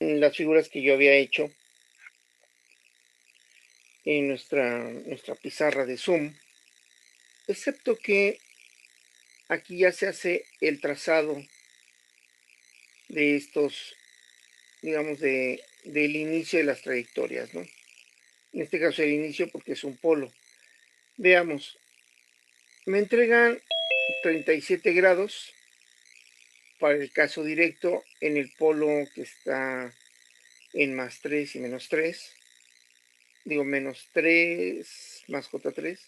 las figuras que yo había hecho en nuestra pizarra de Zoom, excepto que aquí ya se hace el trazado de estos, digamos, del inicio de las trayectorias, ¿no? En este caso el inicio porque es un polo. Veamos, me entregan 37 grados para el caso directo en el polo que está en más 3 y menos 3. Digo, menos 3 más J3.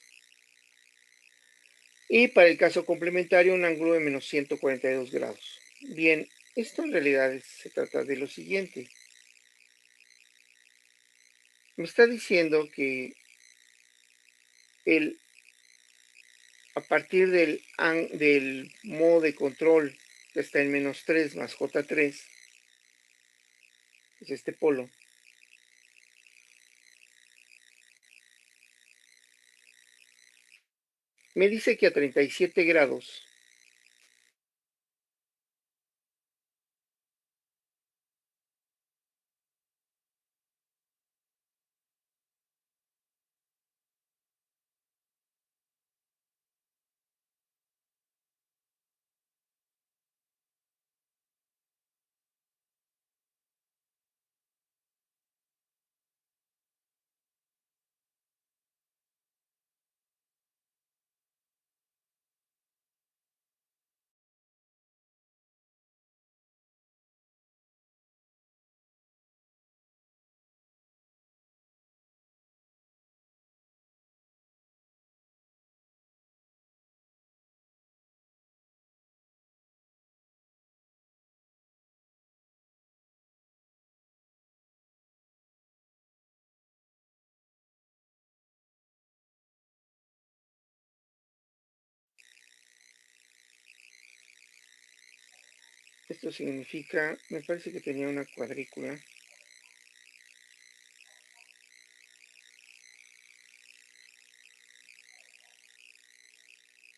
Y para el caso complementario, un ángulo de menos 142 grados. Bien, esto en realidad se trata de lo siguiente. Me está diciendo que el, a partir del modo de control que está en menos 3 más J3, es este polo, me dice que a 37 grados esto significa, me parece que tenía una cuadrícula.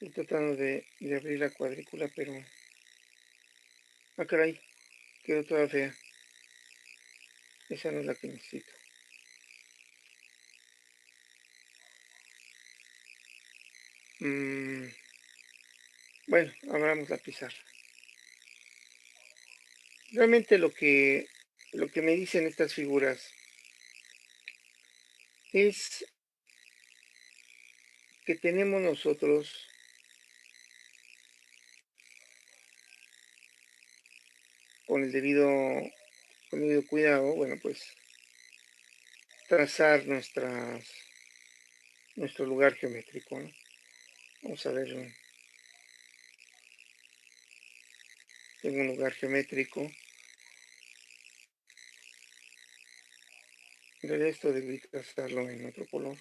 Estoy tratando de abrir la cuadrícula, pero... Ah, caray, quedó toda fea. Esa no es la que necesito. Bueno, abramos la pizarra. Realmente lo que me dicen estas figuras es que tenemos nosotros con el debido cuidado, bueno, pues trazar nuestro lugar geométrico, ¿no? Vamos a ver, tengo un lugar geométrico. En realidad esto debería trazarlo en otro color.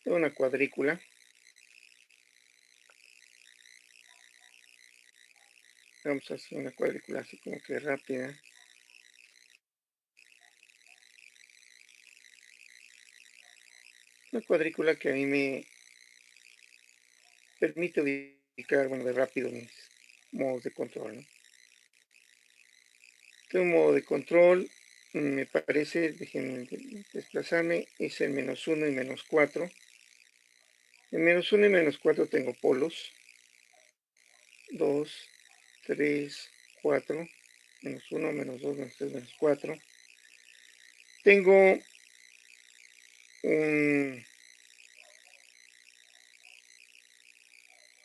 Tengo una cuadrícula. Vamos a hacer una cuadrícula así como que rápida. Una cuadrícula que a mí me permite ubicar, bueno, de rápido mis modos de control, ¿no? Este modo de control, me parece, déjenme desplazarme, es el menos 1 y menos 4. En menos 1 y menos 4 tengo polos. 2, 3, 4. Menos 1, menos 2, menos 3, menos 4. Tengo un,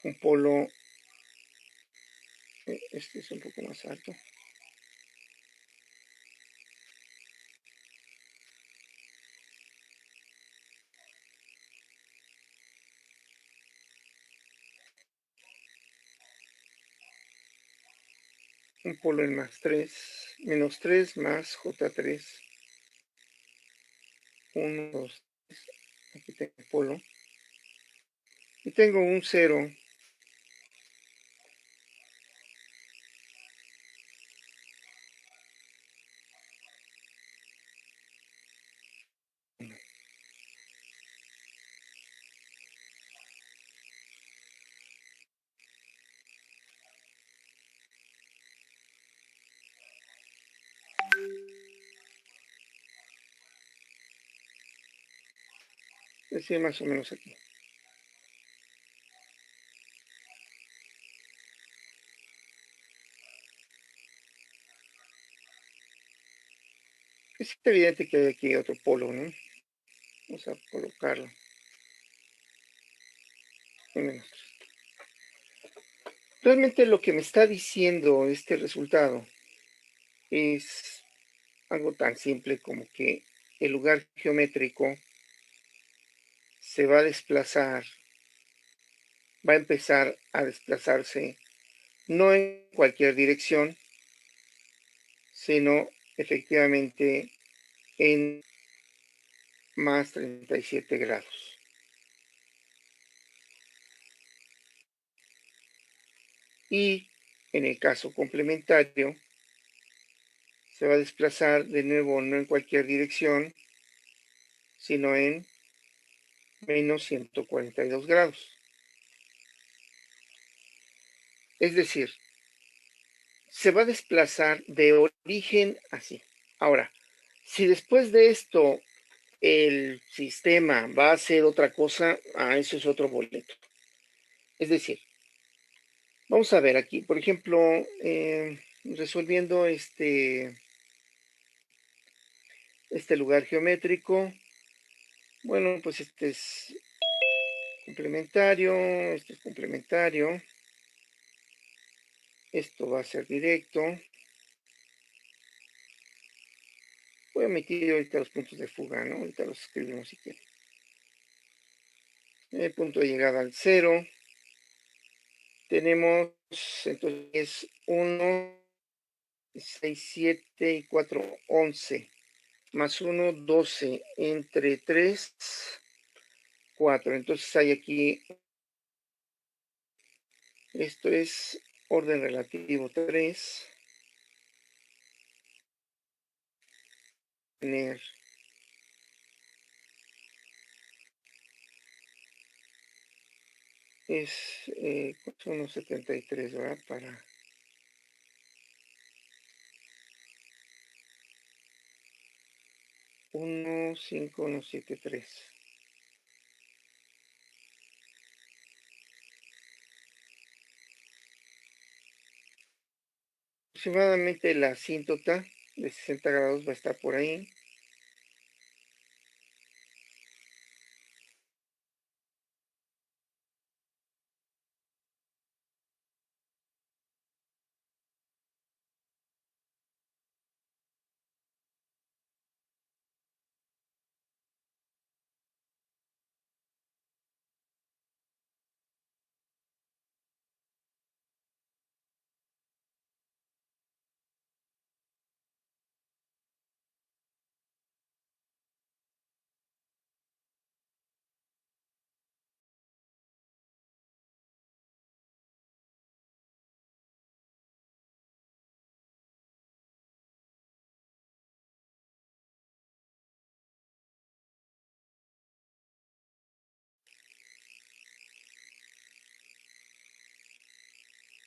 un polo, este es un poco más alto. Un polo en más 3, menos 3 más J3. 1, 2, 3. Aquí tengo el polo. Y tengo un 0. decir, más o menos aquí. Es evidente que hay aquí otro polo, ¿no? Vamos a colocarlo. Realmente lo que me está diciendo este resultado es algo tan simple como que el lugar geométrico se va a desplazar, va a empezar a desplazarse no en cualquier dirección, sino efectivamente en más 37 grados. Y en el caso complementario, se va a desplazar de nuevo no en cualquier dirección, sino en menos 142 grados. Es decir, se va a desplazar de origen así. Ahora, si después de esto el sistema va a hacer otra cosa, eso es otro boleto. Es decir, vamos a ver aquí, por ejemplo, resolviendo este lugar geométrico. Bueno, pues este es complementario, este es complementario. Esto va a ser directo. Voy a omitir ahorita los puntos de fuga, ¿no? Ahorita los escribimos si quieren. El punto de llegada al 0. Tenemos entonces 1, 6, 7 y 4, 11. Más 1, 12. Entre 3, 4. Entonces hay aquí, esto es orden relativo 3. Tener es 1,73, ¿verdad? Para 1,5173. Aproximadamente la asíntota de 60 grados va a estar por ahí.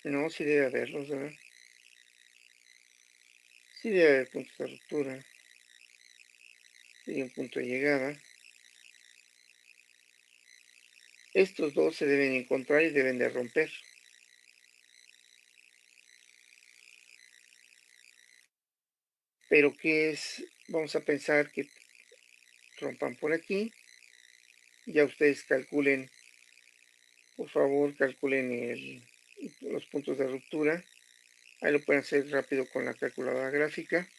No, sí debe haberlos, ¿verdad? Sí debe haber puntos de ruptura y un punto de llegada. Estos dos se deben encontrar y deben de romper. Pero ¿qué es? Vamos a pensar que rompan por aquí. Ya ustedes calculen, por favor, calculen los puntos de ruptura. Ahí lo pueden hacer rápido con la calculadora gráfica.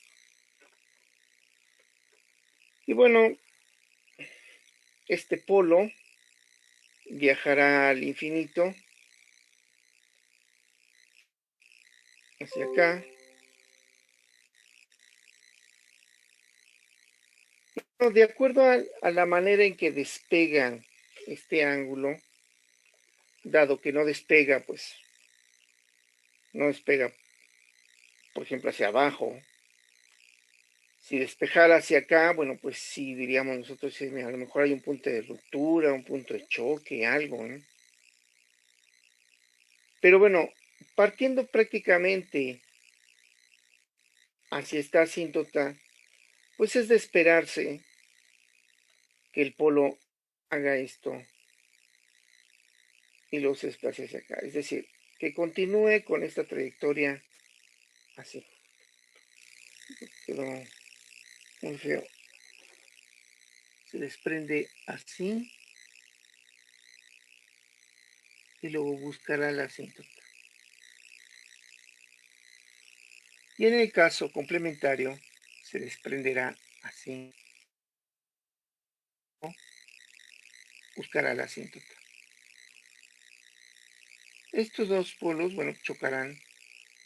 Y bueno, este polo viajará al infinito hacia acá. De acuerdo a la manera en que despega este ángulo, dado que no despega, pues no despega, por ejemplo, hacia abajo. Si despejara hacia acá, bueno, pues sí, diríamos nosotros, sí, a lo mejor hay un punto de ruptura, un punto de choque, algo, ¿no? Pero bueno, partiendo prácticamente hacia esta asíntota, pues es de esperarse que el polo haga esto y luego se desplace hacia acá. Es decir, que continúe con esta trayectoria así. Quedó muy feo. Se desprende así y luego buscará la asíntota. Y en el caso complementario se desprenderá así, ¿no? Buscará la asíntota. Estos dos polos, bueno, chocarán,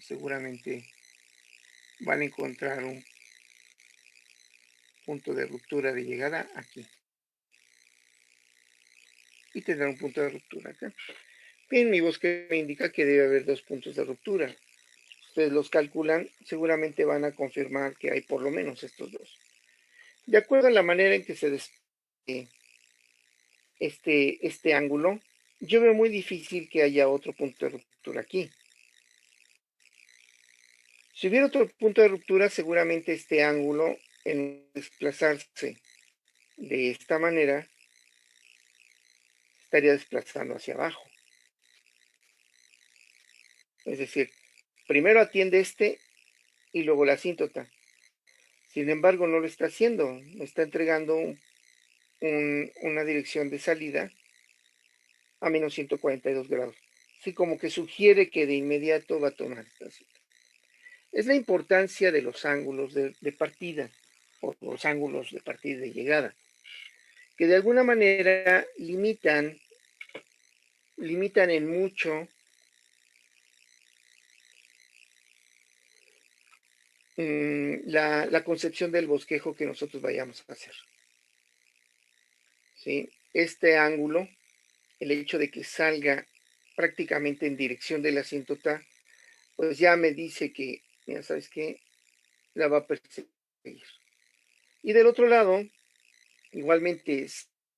seguramente van a encontrar un punto de ruptura de llegada aquí y tendrán un punto de ruptura acá. Bien, mi bosque me indica que debe haber dos puntos de ruptura. Ustedes los calculan, seguramente van a confirmar que hay por lo menos estos dos. De acuerdo a la manera en que se este ángulo, yo veo muy difícil que haya otro punto de ruptura aquí. Si hubiera otro punto de ruptura, seguramente este ángulo, en desplazarse de esta manera, estaría desplazando hacia abajo. Es decir, primero atiende este y luego la asíntota. Sin embargo, no lo está haciendo, me está entregando una dirección de salida a menos 142 grados. Así como que sugiere que de inmediato va a tomar esta cita. Es la importancia de los ángulos de partida, o los ángulos de partida y de llegada, que de alguna manera limitan en mucho la concepción del bosquejo que nosotros vayamos a hacer. ¿Sí? Este ángulo, el hecho de que salga prácticamente en dirección de la asíntota, pues ya me dice que, ya sabes qué, la va a perseguir. Y del otro lado, igualmente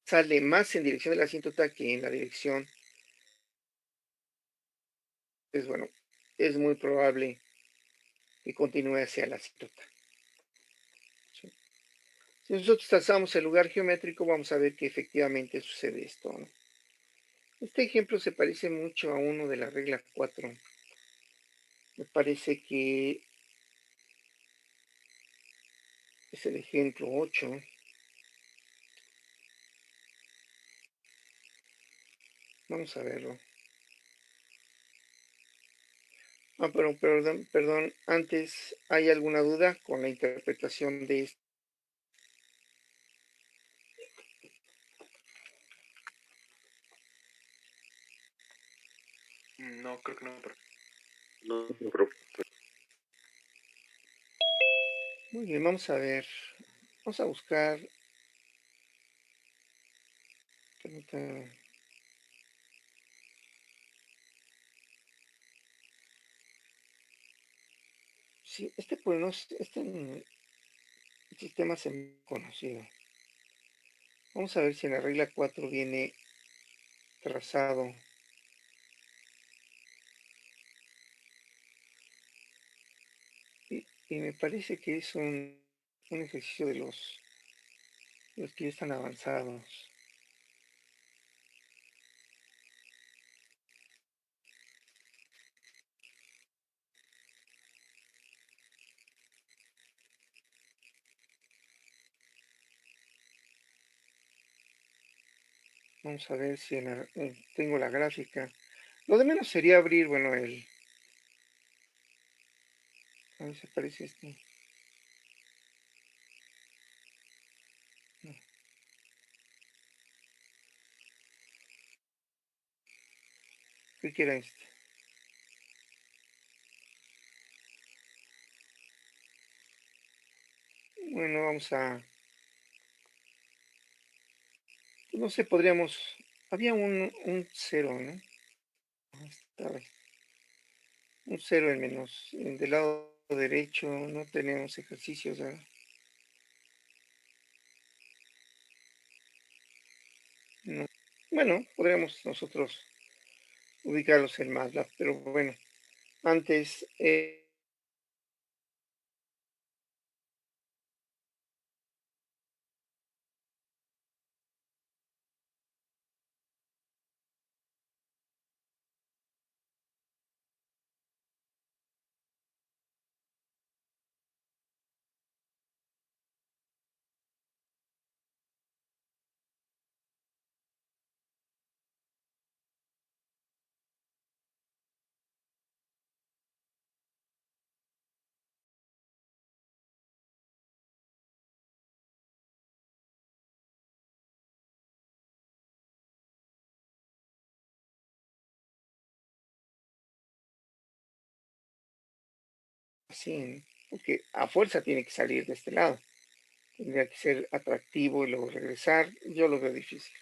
sale más en dirección de la asíntota que en la dirección. Pues bueno, es muy probable que continúe hacia la asíntota. ¿Sí? Si nosotros trazamos el lugar geométrico, vamos a ver que efectivamente sucede esto, ¿no? Este ejemplo se parece mucho a uno de la regla 4. Me parece que es el ejemplo 8. Vamos a verlo. Pero perdón, antes, ¿hay alguna duda con la interpretación de esto? No, creo que no. No, pero Muy bien, vamos a ver. Vamos a buscar. Permítame. Sí, este sistema se me ha conocido. Vamos a ver si en la regla 4 viene trazado. Y me parece que es un ejercicio de los que ya están avanzados. Vamos a ver si tengo la gráfica. Lo de menos sería abrir, bueno, a ver si aparece este. No, creo que era este. Bueno, vamos a... No sé, podríamos... Había un cero, ¿no? Estaba un cero en menos. Del lado derecho no tenemos ejercicios, ¿verdad? No. Bueno, podríamos nosotros ubicarlos en MATLAB, pero bueno, antes así, porque a fuerza tiene que salir de este lado. Tendría que ser atractivo y luego regresar. Yo lo veo difícil.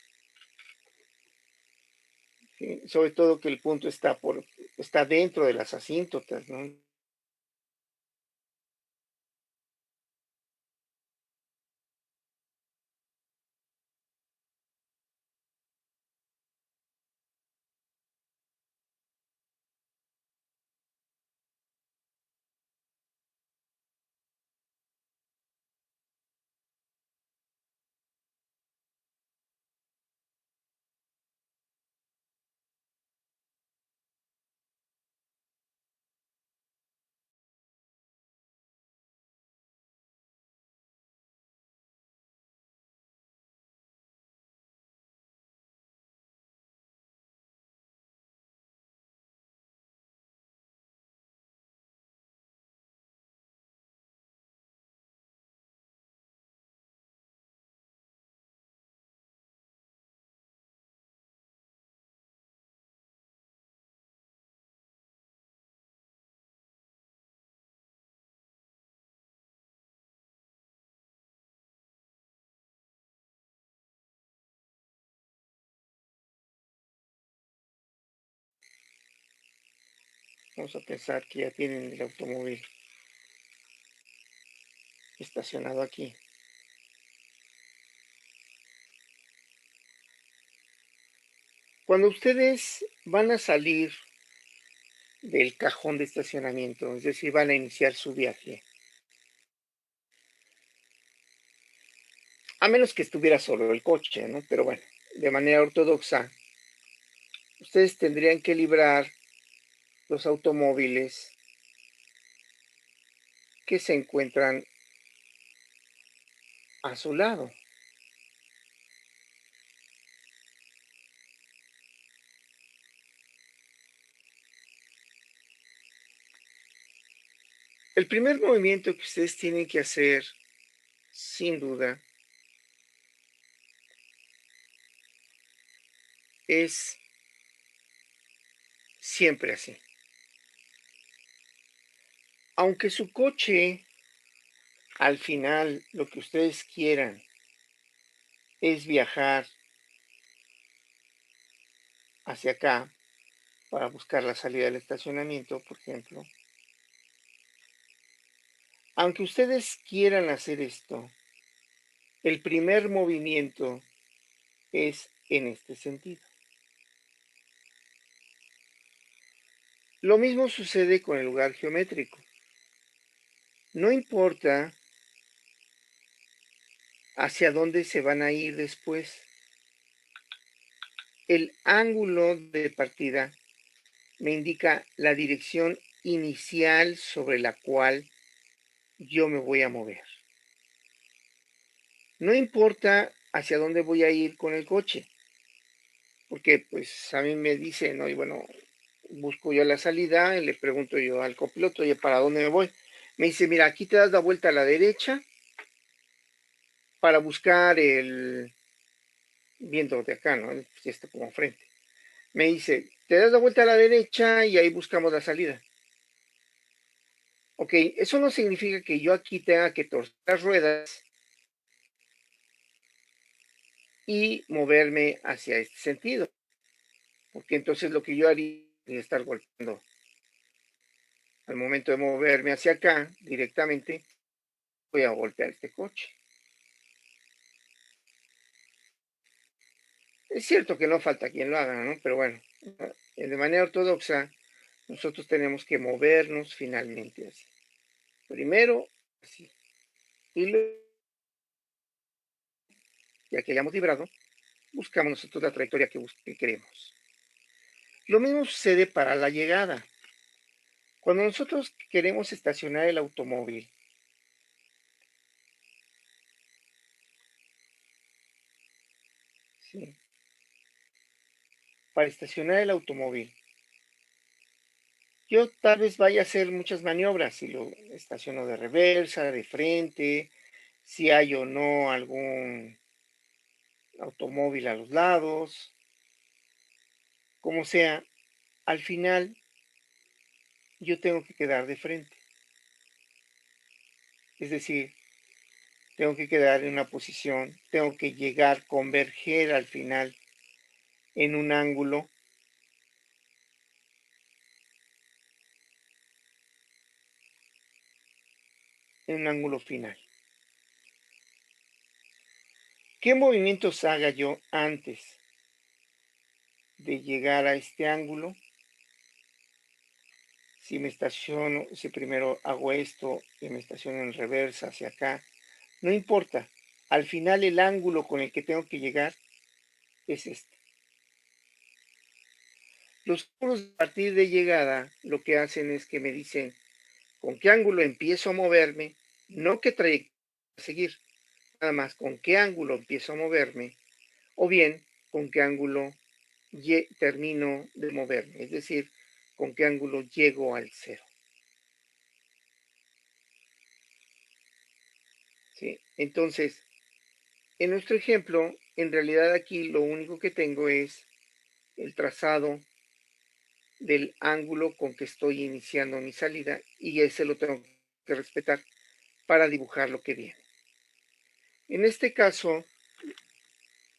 ¿Sí? Sobre todo que el punto está dentro de las asíntotas, ¿no? Vamos a pensar que ya tienen el automóvil estacionado aquí. Cuando ustedes van a salir del cajón de estacionamiento, es decir, van a iniciar su viaje, a menos que estuviera solo el coche, ¿no? Pero bueno, de manera ortodoxa, ustedes tendrían que librar los automóviles que se encuentran a su lado. El primer movimiento que ustedes tienen que hacer, sin duda, es siempre así. Aunque su coche, al final, lo que ustedes quieran es viajar hacia acá para buscar la salida del estacionamiento, por ejemplo. Aunque ustedes quieran hacer esto, el primer movimiento es en este sentido. Lo mismo sucede con el lugar geométrico. No importa hacia dónde se van a ir después. El ángulo de partida me indica la dirección inicial sobre la cual yo me voy a mover. No importa hacia dónde voy a ir con el coche, porque pues a mí me dicen, ¿no? Y bueno, busco yo la salida y le pregunto yo al copiloto, oye, ¿para dónde me voy? Me dice, mira, aquí te das la vuelta a la derecha para buscar el viento de acá, ¿no? Este como frente. Me dice, te das la vuelta a la derecha y ahí buscamos la salida. Ok, eso no significa que yo aquí tenga que torcer las ruedas y moverme hacia este sentido, porque entonces lo que yo haría es estar golpeando. Al momento de moverme hacia acá directamente, voy a golpear este coche. Es cierto que no falta quien lo haga, ¿no? Pero bueno, de manera ortodoxa, nosotros tenemos que movernos finalmente así. Primero, así. Y luego, ya que hayamos librado, buscamos nosotros la trayectoria que queremos. Lo mismo sucede para la llegada. Cuando nosotros queremos estacionar el automóvil, ¿sí? Para estacionar el automóvil, yo tal vez vaya a hacer muchas maniobras, si lo estaciono de reversa, de frente, si hay o no algún automóvil a los lados, como sea, al final yo tengo que quedar de frente. Es decir, tengo que quedar en una posición, tengo que llegar, converger al final en un ángulo final. ¿Qué movimientos haga yo antes de llegar a este ángulo? Si me estaciono, si primero hago esto y me estaciono en reversa hacia acá, no importa. Al final el ángulo con el que tengo que llegar es este. Los ángulos a partir de llegada lo que hacen es que me dicen con qué ángulo empiezo a moverme, no qué trayectoria seguir, nada más con qué ángulo empiezo a moverme o bien con qué ángulo termino de moverme, es decir, con qué ángulo llego al cero. ¿Sí? Entonces, en nuestro ejemplo, en realidad aquí lo único que tengo es el trazado del ángulo con que estoy iniciando mi salida y ese lo tengo que respetar para dibujar lo que viene. En este caso,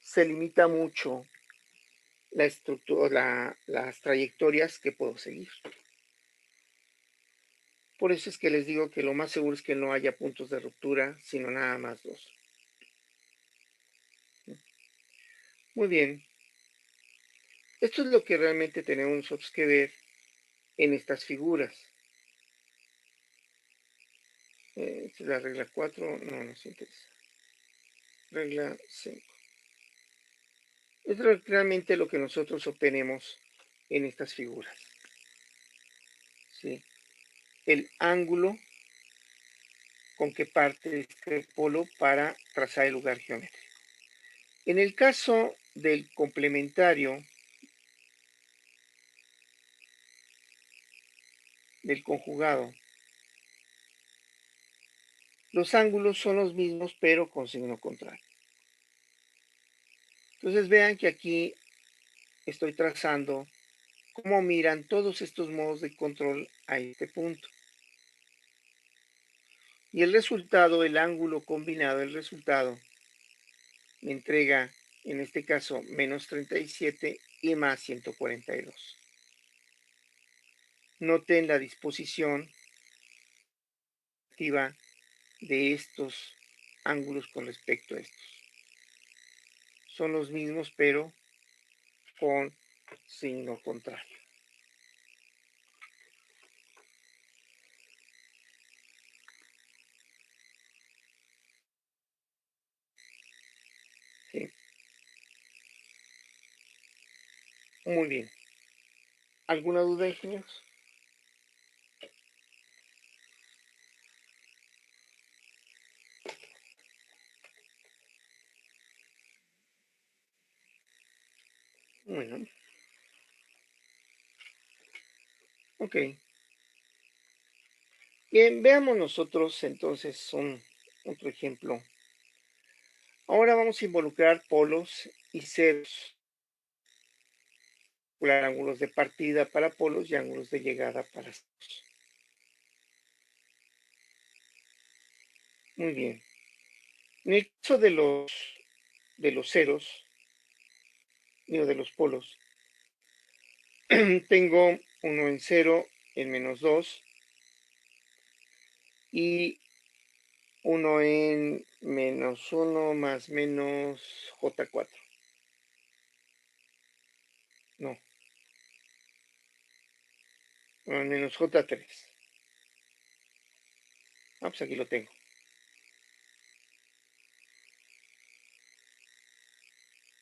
se limita mucho la estructura, las trayectorias que puedo seguir. Por eso es que les digo que lo más seguro es que no haya puntos de ruptura, sino nada más dos. Muy bien. Esto es lo que realmente tenemos nosotros que ver en estas figuras. Esta es la regla 4, no nos interesa. Regla 5. Es realmente lo que nosotros obtenemos en estas figuras. ¿Sí? El ángulo con que parte este polo para trazar el lugar geométrico. En el caso del complementario, del conjugado, los ángulos son los mismos pero con signo contrario. Entonces vean que aquí estoy trazando cómo miran todos estos modos de control a este punto. Y el resultado, el ángulo combinado, el resultado me entrega, en este caso, menos 37 y más 142. Noten la disposición activa de estos ángulos con respecto a estos. Son los mismos, pero con signo contrario. ¿Sí? Muy bien. ¿Alguna duda, ingenieros? Bueno. Ok. Bien, veamos nosotros entonces otro ejemplo. Ahora vamos a involucrar polos y ceros. Ángulos de partida para polos y ángulos de llegada para ceros. Muy bien. En el caso de los ceros, digo de los polos, tengo uno en 0, en menos 2 y uno en menos 1 más menos J4. No, menos J3. Ah, pues aquí lo tengo.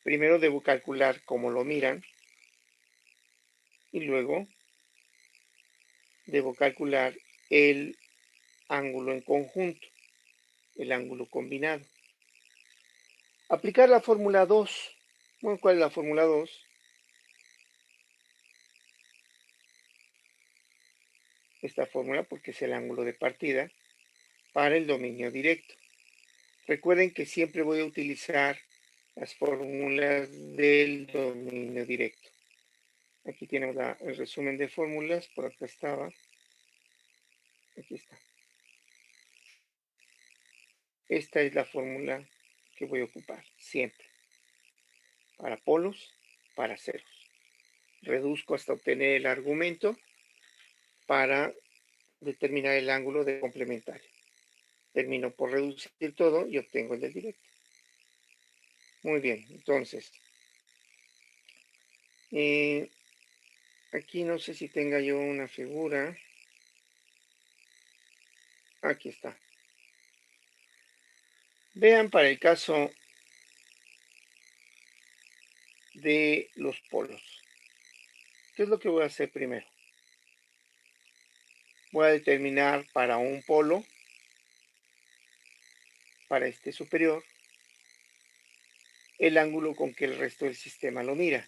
Primero debo calcular cómo lo miran y luego debo calcular el ángulo en conjunto, el ángulo combinado. Aplicar la fórmula 2. Bueno, ¿cuál es la fórmula 2? Esta fórmula porque es el ángulo de partida para el dominio directo. Recuerden que siempre voy a utilizar las fórmulas del dominio directo. Aquí tenemos el resumen de fórmulas, por acá estaba. Aquí está. Esta es la fórmula que voy a ocupar siempre, para polos, para ceros. Reduzco hasta obtener el argumento para determinar el ángulo de complementario. Termino por reducir todo y obtengo el del directo. Muy bien, entonces, aquí no sé si tenga yo una figura. Aquí está. Vean para el caso de los polos. ¿Qué es lo que voy a hacer primero? Voy a determinar para un polo, para este superior, el ángulo con que el resto del sistema lo mira.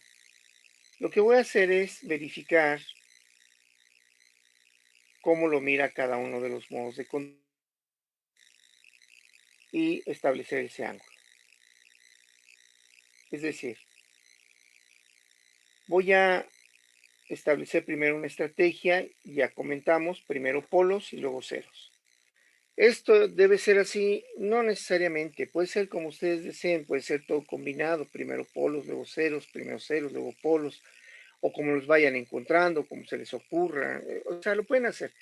Lo que voy a hacer es verificar cómo lo mira cada uno de los modos de control y establecer ese ángulo. Es decir, voy a establecer primero una estrategia, ya comentamos, primero polos y luego ceros. Esto debe ser así, no necesariamente, puede ser como ustedes deseen, puede ser todo combinado, primero polos, luego ceros, luego polos, o como los vayan encontrando, como se les ocurra, o sea, lo pueden hacer.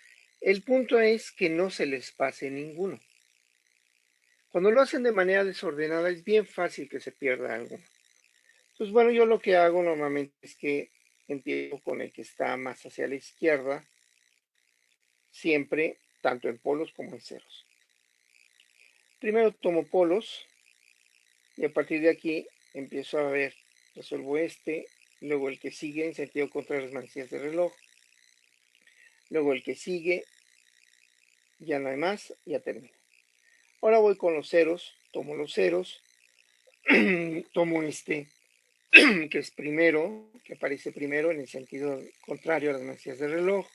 El punto es que no se les pase ninguno. Cuando lo hacen de manera desordenada es bien fácil que se pierda alguno. Entonces, bueno, yo lo que hago normalmente es que empiezo con el que está más hacia la izquierda, siempre, tanto en polos como en ceros. Primero tomo polos y a partir de aquí empiezo a ver, resuelvo este, luego el que sigue en sentido contrario a las manecillas del reloj, luego el que sigue, ya no hay más, ya termino. Ahora voy con los ceros, tomo los ceros, tomo este que es primero, que aparece primero en el sentido contrario a las manecillas del reloj,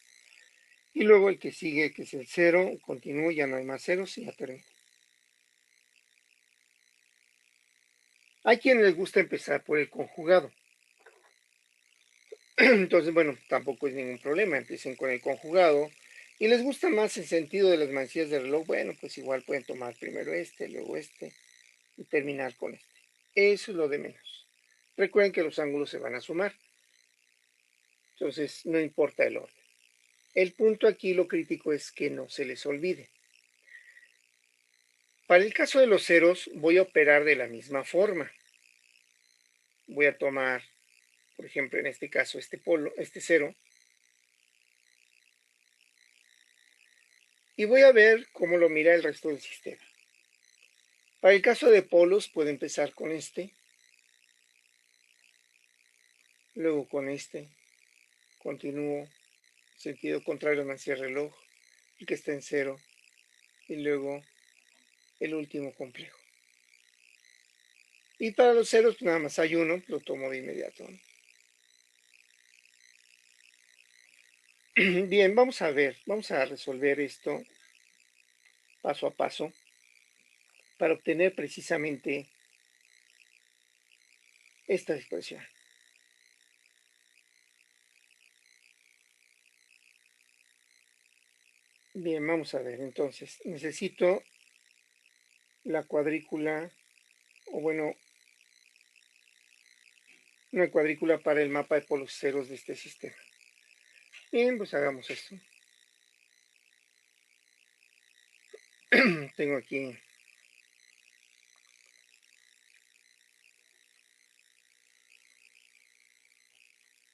y luego el que sigue, que es el cero, continúo, ya no hay más ceros y ya termino. Hay quienes les gusta empezar por el conjugado. Entonces, bueno, tampoco es ningún problema, empiecen con el conjugado. Y les gusta más el sentido de las manecillas del reloj, bueno, pues igual pueden tomar primero este, luego este y terminar con este. Eso es lo de menos. Recuerden que los ángulos se van a sumar. Entonces, no importa el orden. El punto aquí, lo crítico, es que no se les olvide. Para el caso de los ceros, voy a operar de la misma forma. Voy a tomar, por ejemplo, en este caso, este polo, este cero, y voy a ver cómo lo mira el resto del sistema. Para el caso de polos, puedo empezar con este, luego con este, continúo, sentido contrario hacia el reloj, y que está en cero, y luego el último complejo. Y para los ceros, pues nada más hay uno, lo tomo de inmediato. Bien, vamos a ver, vamos a resolver esto paso a paso para obtener precisamente esta expresión. Bien, vamos a ver, entonces, necesito la cuadrícula, o bueno, una cuadrícula para el mapa de polos ceros de este sistema. Bien, pues hagamos esto. Tengo aquí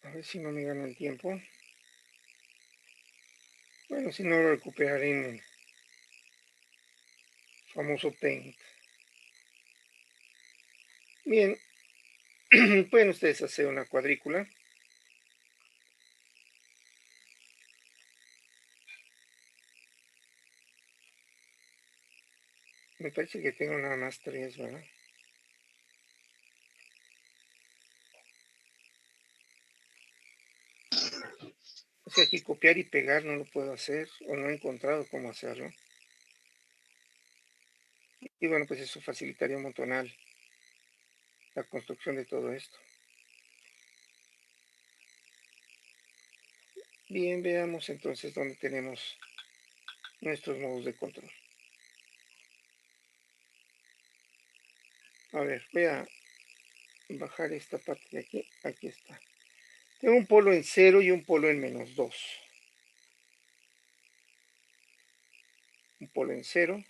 a ver si no me gana el tiempo. Bueno, si no lo recuperaré en el famoso Paint. Bien, pueden ustedes hacer una cuadrícula. Me parece que tengo nada más tres, ¿verdad? O sea, aquí copiar y pegar no lo puedo hacer o no he encontrado cómo hacerlo. Y bueno, pues eso facilitaría un montonal la construcción de todo esto. Bien, veamos entonces dónde tenemos nuestros modos de control. A ver, voy a bajar esta parte de aquí. Aquí está. Tengo un polo en 0 y un polo en -2. Un polo en 0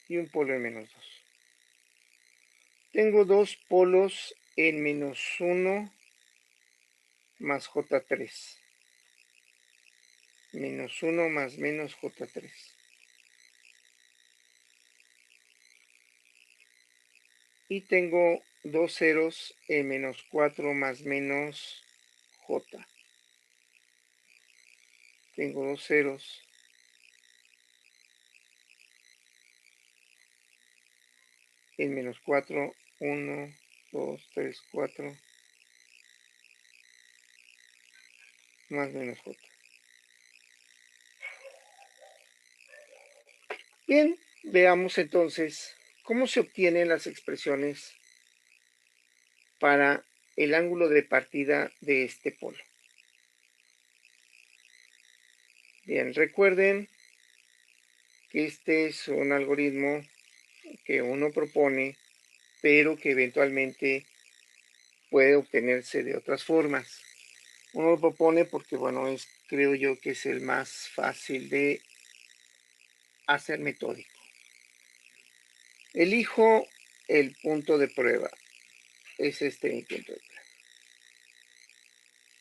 y un polo en -2. Tengo dos polos en -1 más J3. -1 más -J3. Y tengo dos ceros en -4 más -J. Tengo dos ceros en -4, 1, 2, 3, 4, más -J. Bien, veamos entonces cómo se obtienen las expresiones para el ángulo de partida de este polo. Bien, recuerden que este es un algoritmo que uno propone, pero que eventualmente puede obtenerse de otras formas. Uno lo propone porque, bueno, creo yo que es el más fácil de hacer metódico. Elijo el punto de prueba. Es este mi punto de prueba.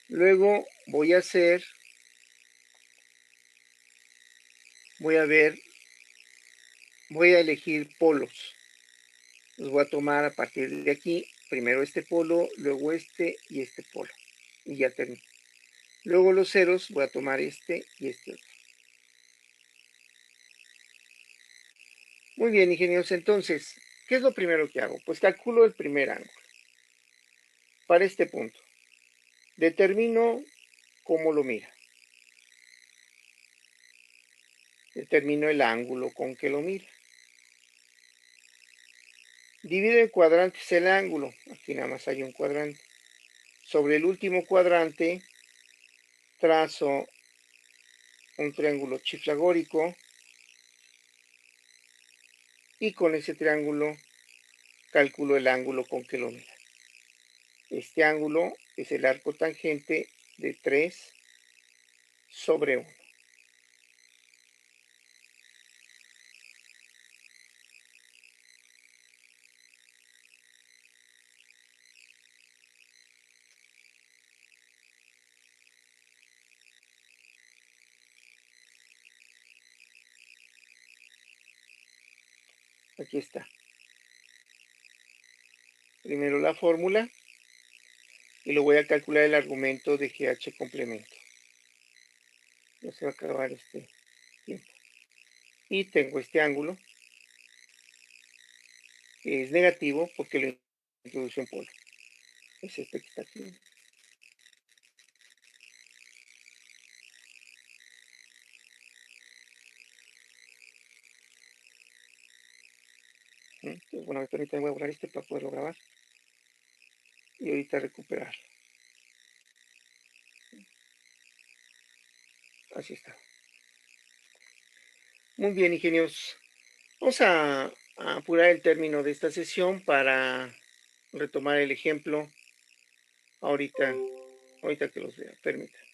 Luego voy a elegir polos. Los voy a tomar a partir de aquí. Primero este polo, luego este y este polo. Y ya terminé. Luego los ceros, voy a tomar este y este otro. Muy bien, ingenieros. Entonces, ¿qué es lo primero que hago? Pues calculo el primer ángulo. Para este punto. Determino cómo lo mira. Determino el ángulo con que lo mira. Divido en cuadrantes el ángulo. Aquí nada más hay un cuadrante. Sobre el último cuadrante trazo un triángulo chiflagórico y con ese triángulo calculo el ángulo con que lo mira. Este ángulo es el arco tangente de 3/1. Aquí está. Primero la fórmula y lo voy a calcular el argumento de GH complemento. Ya se va a acabar este tiempo. Y tengo este ángulo que es negativo porque lo introduce en polo. Es este que está aquí. Entonces, bueno, ahorita voy a borrar este para poderlo grabar y ahorita recuperarlo. Así está. Muy bien, ingenieros. Vamos a apurar el término de esta sesión para retomar el ejemplo ahorita que los vea. Permítanme.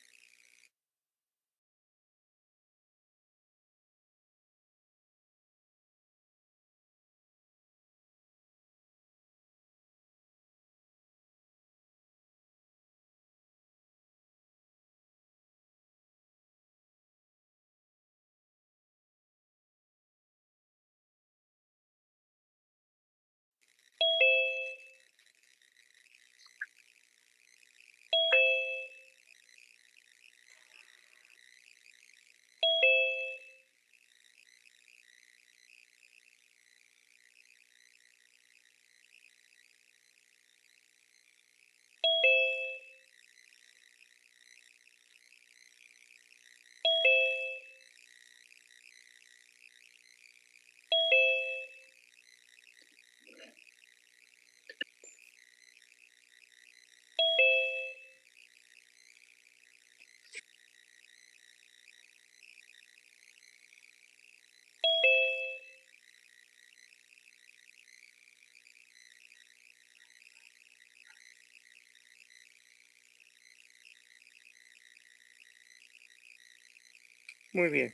Muy bien.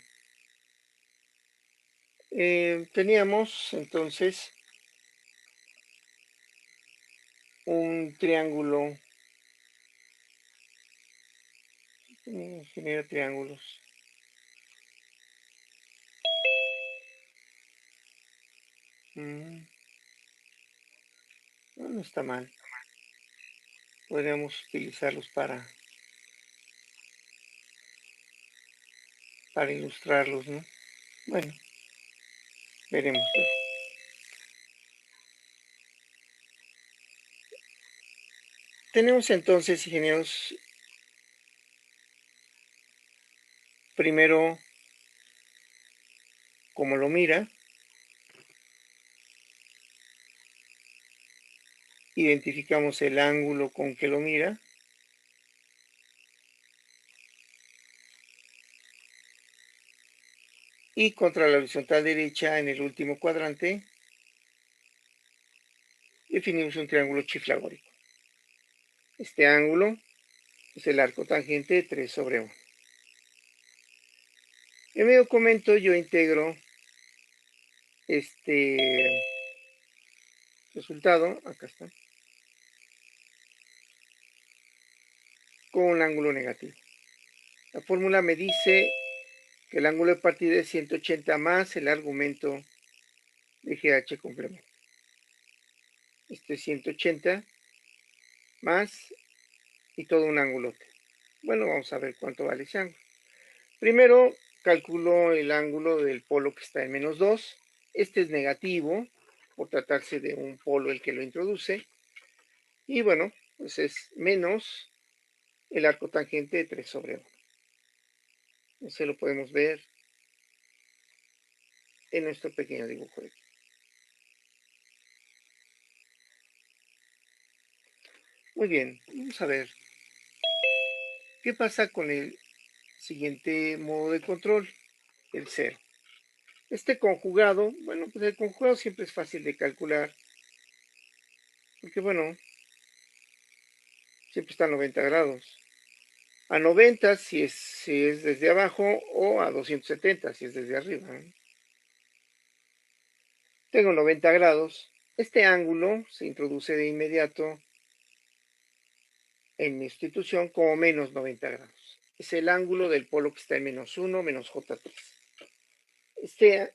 Teníamos entonces un triángulo. Genera triángulos. No, no está mal. Podríamos utilizarlos para ilustrarlos, ¿no? Bueno, veremos. Tenemos entonces, ingenieros, primero, como lo mira, identificamos el ángulo con que lo mira. Y contra la horizontal derecha, en el último cuadrante, definimos un triángulo chiflagórico. Este ángulo es el arco tangente de 3 sobre 1. En medio comento yo integro este resultado, acá está, con un ángulo negativo. La fórmula me dice que el ángulo de partida es 180 más el argumento de GH complemento. Esto es 180 más y todo un ángulote. Bueno, vamos a ver cuánto vale ese ángulo. Primero calculo el ángulo del polo que está en menos 2. Este es negativo, por tratarse de un polo el que lo introduce. Y bueno, pues es menos el arco tangente de 3 sobre 1. Eso lo podemos ver en nuestro pequeño dibujo de aquí. Muy bien, vamos a ver qué pasa con el siguiente modo de control, el 0. Este conjugado, bueno, pues el conjugado siempre es fácil de calcular, porque bueno, siempre está a 90 grados. A 90 si es desde abajo o a 270 si es desde arriba. Tengo 90 grados. Este ángulo se introduce de inmediato en mi institución como menos 90 grados. Es el ángulo del polo que está en menos 1, menos J3.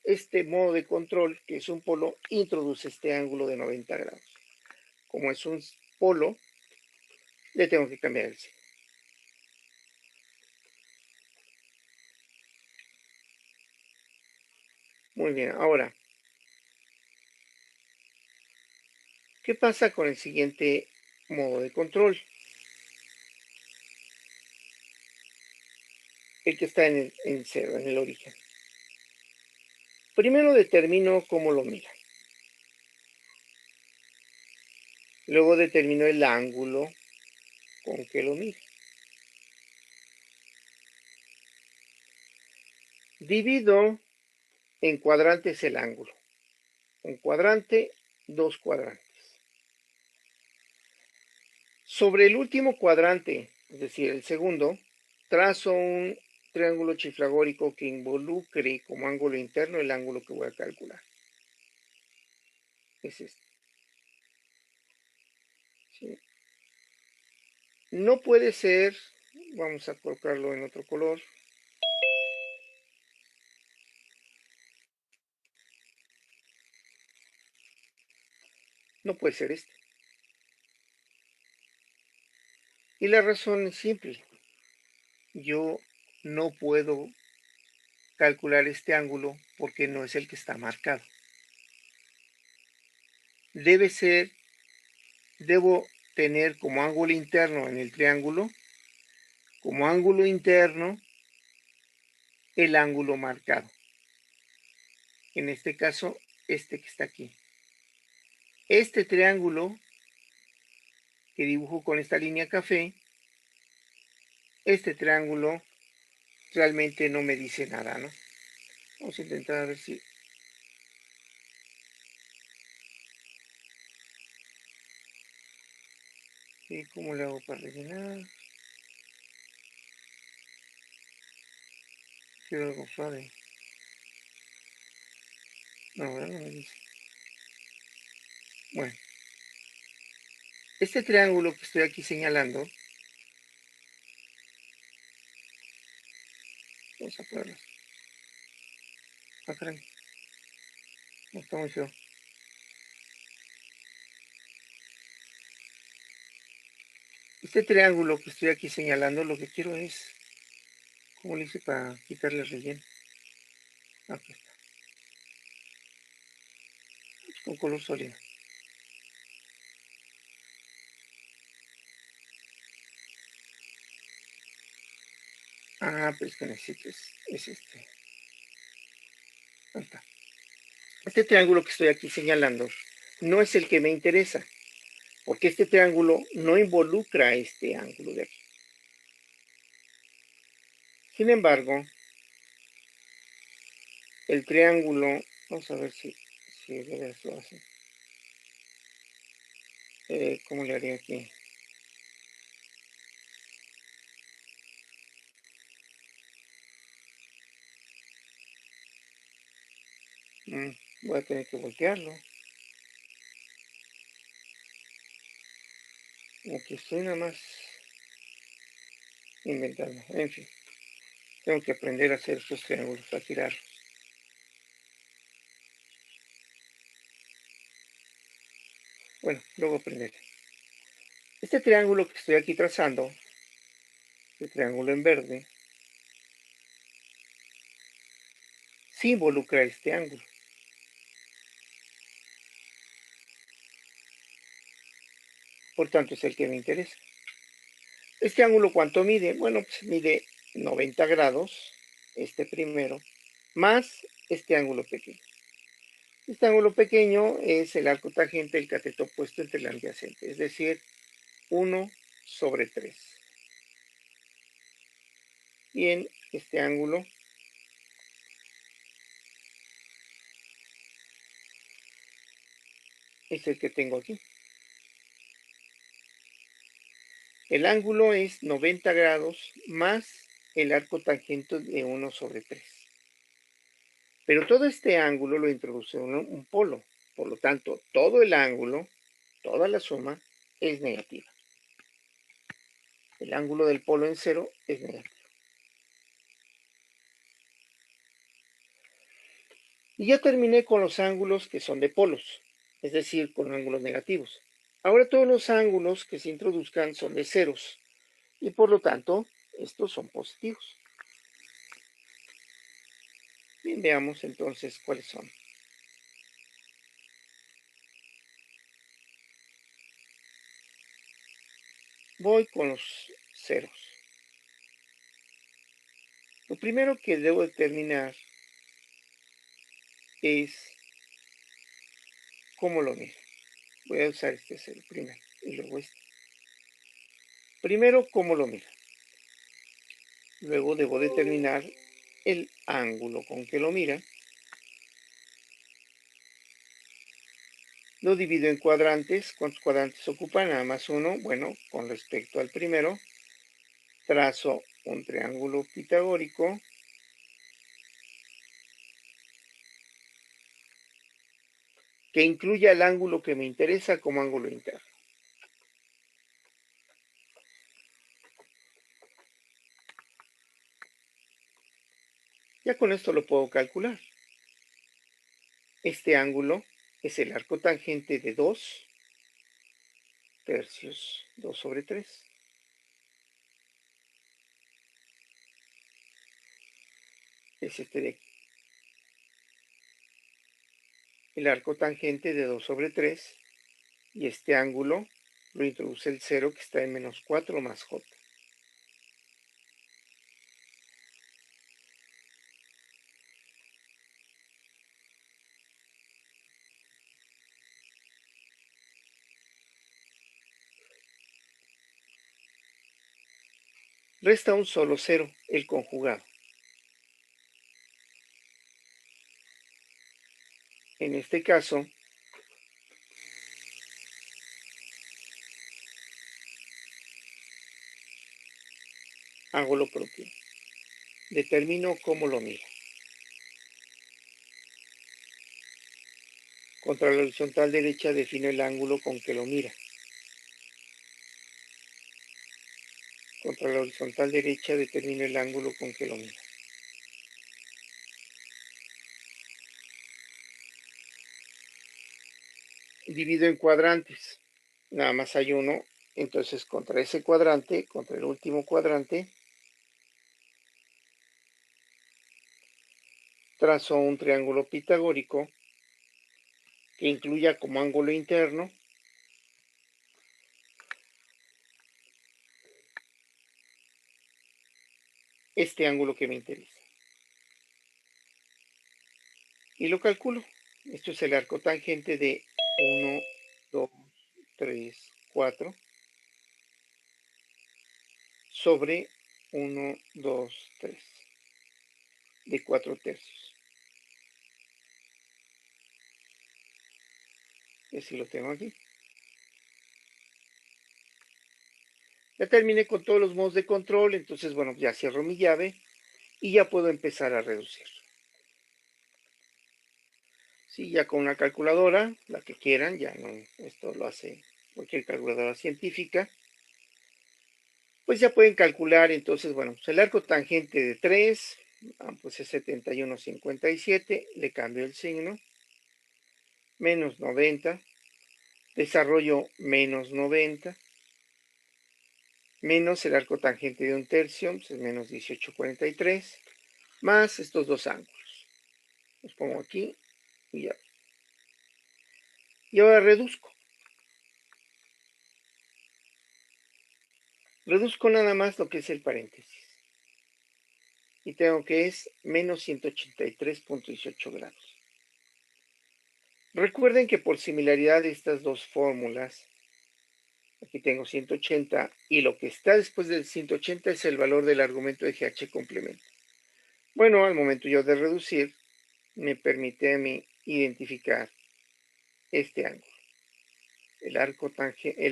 Este modo de control, que es un polo, introduce este ángulo de 90 grados. Como es un polo, le tengo que cambiar el signo. Muy bien, ahora, ¿qué pasa con el siguiente modo de control? El que está en cero, en el origen. Primero determino cómo lo mira. Luego determino el ángulo con que lo mira. Divido en cuadrantes el ángulo. Un cuadrante, dos cuadrantes. Sobre el último cuadrante, es decir, el segundo, trazo un triángulo chiflagórico que involucre como ángulo interno el ángulo que voy a calcular. Es este. ¿Sí? No puede ser, vamos a colocarlo en otro color. No puede ser este. Y la razón es simple. Yo no puedo calcular este ángulo porque no es el que está marcado. Debo tener como ángulo interno en el triángulo, como ángulo interno, el ángulo marcado. En este caso, este que está aquí. Este triángulo que dibujo con esta línea café, este triángulo realmente no me dice nada, ¿no? Vamos a intentar a ver si... ¿Cómo le hago para rellenar? Quiero algo suave. No, ahora no me dice. Bueno, este triángulo que estoy aquí señalando, vamos a ponerlo. Ah, caray, no está muy feo. Este triángulo que estoy aquí señalando, lo que quiero es, ¿cómo le hice para quitarle el relleno? Aquí está, con color sólido. Ah, pues que necesito es este. Ahí está. Este triángulo que estoy aquí señalando no es el que me interesa, porque este triángulo no involucra este ángulo de aquí. Sin embargo, el triángulo, vamos a ver si de verdad lo hace. ¿Cómo le haría aquí? Voy a tener que voltearlo. Como que estoy nada más inventando. En fin, tengo que aprender a hacer estos triángulos, a tirar. Bueno, luego aprenderé. Este triángulo que estoy aquí trazando, el triángulo en verde, sí involucra este ángulo. Por tanto, es el que me interesa. Este ángulo, ¿cuánto mide? Bueno, pues mide 90 grados, este primero, más este ángulo pequeño. Este ángulo pequeño es el arco tangente del cateto opuesto entre el adyacente, es decir, 1/3. Bien, este ángulo es el que tengo aquí. El ángulo es 90 grados más el arco tangente de 1/3. Pero todo este ángulo lo introduce un polo. Por lo tanto, todo el ángulo, toda la suma, es negativa. El ángulo del polo en cero es negativo. Y ya terminé con los ángulos que son de polos, es decir, con ángulos negativos. Ahora todos los ángulos que se introduzcan son de ceros y por lo tanto estos son positivos. Bien, veamos entonces cuáles son. Voy con los ceros. Lo primero que debo determinar es cómo lo mido. Voy a usar este cero primero y luego este. Primero, cómo lo mido. Luego debo determinar el ángulo con que lo mira. Lo divido en cuadrantes. ¿Cuántos cuadrantes ocupa? Nada más uno. Bueno, con respecto al primero, trazo un triángulo pitagórico que incluya el ángulo que me interesa como ángulo interno. Ya con esto lo puedo calcular. Este ángulo es el arco tangente de 2/3, 2/3. Es este de aquí. El arco tangente de 2/3 y este ángulo lo introduce el 0 que está en -4 más j. Resta un solo 0, el conjugado. En este caso, hago lo propio. determino cómo lo mira. Contra la horizontal derecha defino el ángulo con que lo mira. Contra la horizontal derecha determino el ángulo con que lo mira. Divido en cuadrantes. Nada más hay uno. Entonces contra ese cuadrante, contra el último cuadrante, trazo un triángulo pitagórico que incluya como ángulo interno este ángulo que me interesa. Y lo calculo. Esto es el arco tangente de 1, 2, 3, 4 sobre 1, 2, 3 de 4 tercios. Y así lo tengo aquí. Ya terminé con todos los modos de control, entonces bueno, ya cierro mi llave y ya puedo empezar a reducir. Sí, ya con una calculadora, la que quieran, ya no, esto lo hace cualquier calculadora científica, pues ya pueden calcular. Entonces, bueno, pues el arco tangente de 3, pues es 71,57, le cambio el signo, menos 90, desarrollo menos 90, menos el arco tangente de un tercio, pues es menos 18,43, más estos dos ángulos. Los pongo aquí y ya. Y ahora reduzco. Reduzco nada más lo que es el paréntesis. Y tengo que es menos 183,18 grados. Recuerden que por similaridad de estas dos fórmulas, aquí tengo 180 y lo que está después del 180 es el valor del argumento de GH complemento. Bueno, al momento yo de reducir, me permite a mí identificar este ángulo. El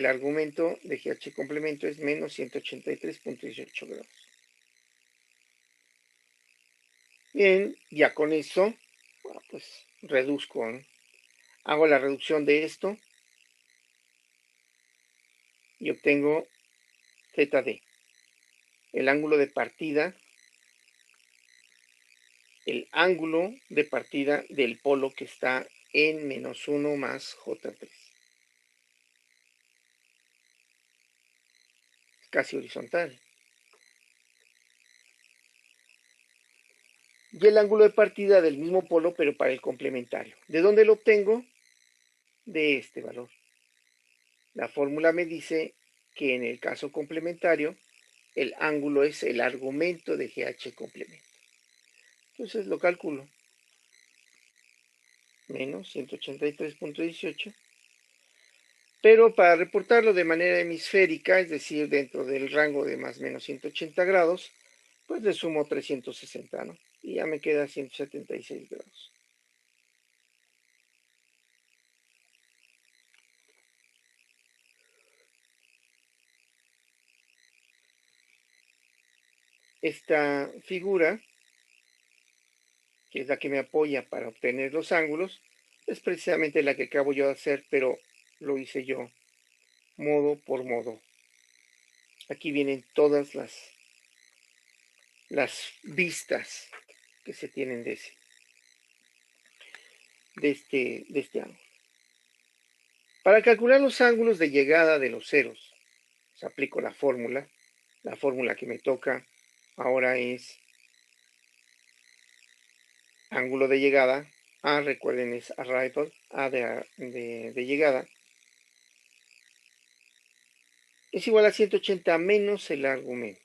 argumento de GH complemento es menos 183,18 grados. Bien, ya con eso, bueno, pues reduzco, ¿no? Hago la reducción de esto y obtengo ZD, el ángulo de partida, del polo que está en menos 1 más J3. Es casi horizontal. Y el ángulo de partida del mismo polo, pero para el complementario. ¿De dónde lo obtengo? De este valor. La fórmula me dice que en el caso complementario, el ángulo es el argumento de GH complemento. Entonces lo calculo. Menos 183,18. Pero para reportarlo de manera hemisférica, es decir, dentro del rango de más o menos 180 grados, pues le sumo 360, ¿no? Y ya me queda 176 grados. Esta figura, que es la que me apoya para obtener los ángulos, es precisamente la que acabo yo de hacer, pero lo hice yo modo por modo. Aquí vienen todas las vistas que se tienen de este ángulo. Para calcular los ángulos de llegada de los ceros, pues aplico la fórmula. La fórmula que me toca ahora es ángulo de llegada. A, recuerden, es arrival, A de llegada. Es igual a 180 menos el argumento.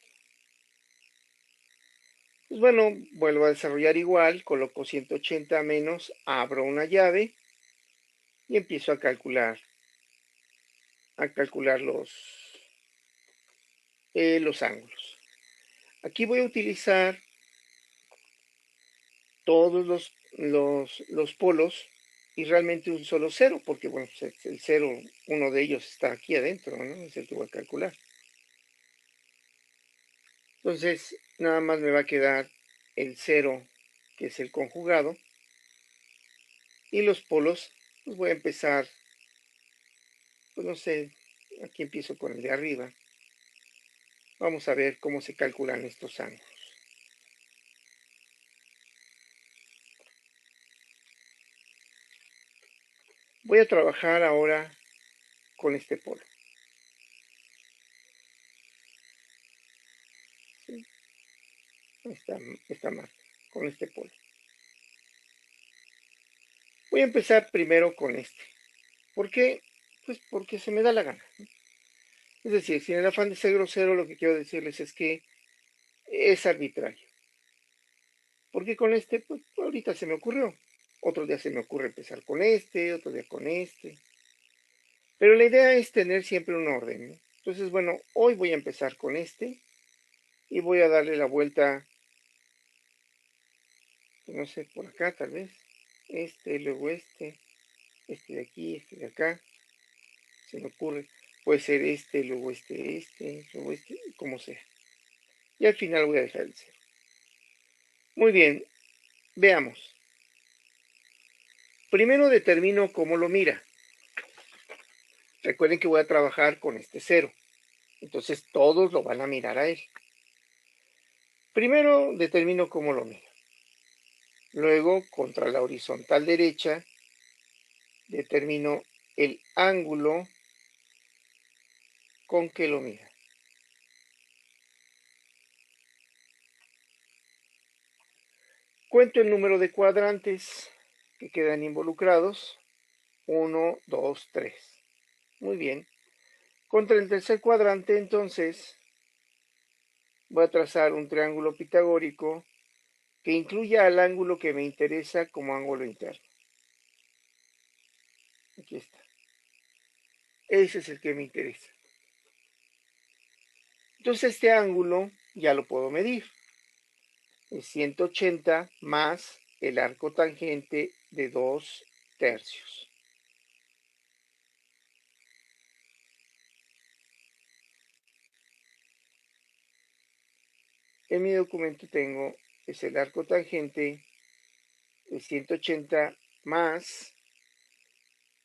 Pues bueno, vuelvo a desarrollar igual, coloco 180 menos, abro una llave y empiezo a calcular los ángulos. Aquí voy a utilizar todos los polos y realmente un solo cero, porque bueno, el cero, uno de ellos está aquí adentro, ¿no? Es el que voy a calcular. Entonces, nada más me va a quedar el 0, que es el conjugado, y los polos, pues voy a empezar, pues no sé, aquí empiezo con el de arriba. Vamos a ver cómo se calculan estos ángulos. Voy a trabajar ahora con este polo. ¿Sí? Está mal, con este polo. Voy a empezar primero con este. ¿Por qué? Pues porque se me da la gana. Es decir, sin el afán de ser grosero, lo que quiero decirles es que es arbitrario. Porque con este, pues ahorita se me ocurrió. Otro día se me ocurre empezar con este, otro día con este. Pero la idea es tener siempre un orden, ¿no? Entonces, bueno, hoy voy a empezar con este y voy a darle la vuelta, no sé, por acá tal vez. Luego este de aquí, este de acá. Se me ocurre. Puede ser luego luego este, como sea. Y al final voy a dejar el 0. Muy bien, veamos. Primero determino cómo lo mira. Recuerden que voy a trabajar con este 0. Entonces todos lo van a mirar a él. Primero determino cómo lo mira. Luego, contra la horizontal derecha, determino el ángulo con que lo mira. Cuento el número de cuadrantes que quedan involucrados. 1, 2, 3. Muy bien. Contra el tercer cuadrante, entonces, voy a trazar un triángulo pitagórico que incluya al ángulo que me interesa como ángulo interno. Aquí está. Ese es el que me interesa. Entonces este ángulo ya lo puedo medir. Es 180 más el arco tangente de 2 tercios. En mi documento tengo es el arco tangente de 180 más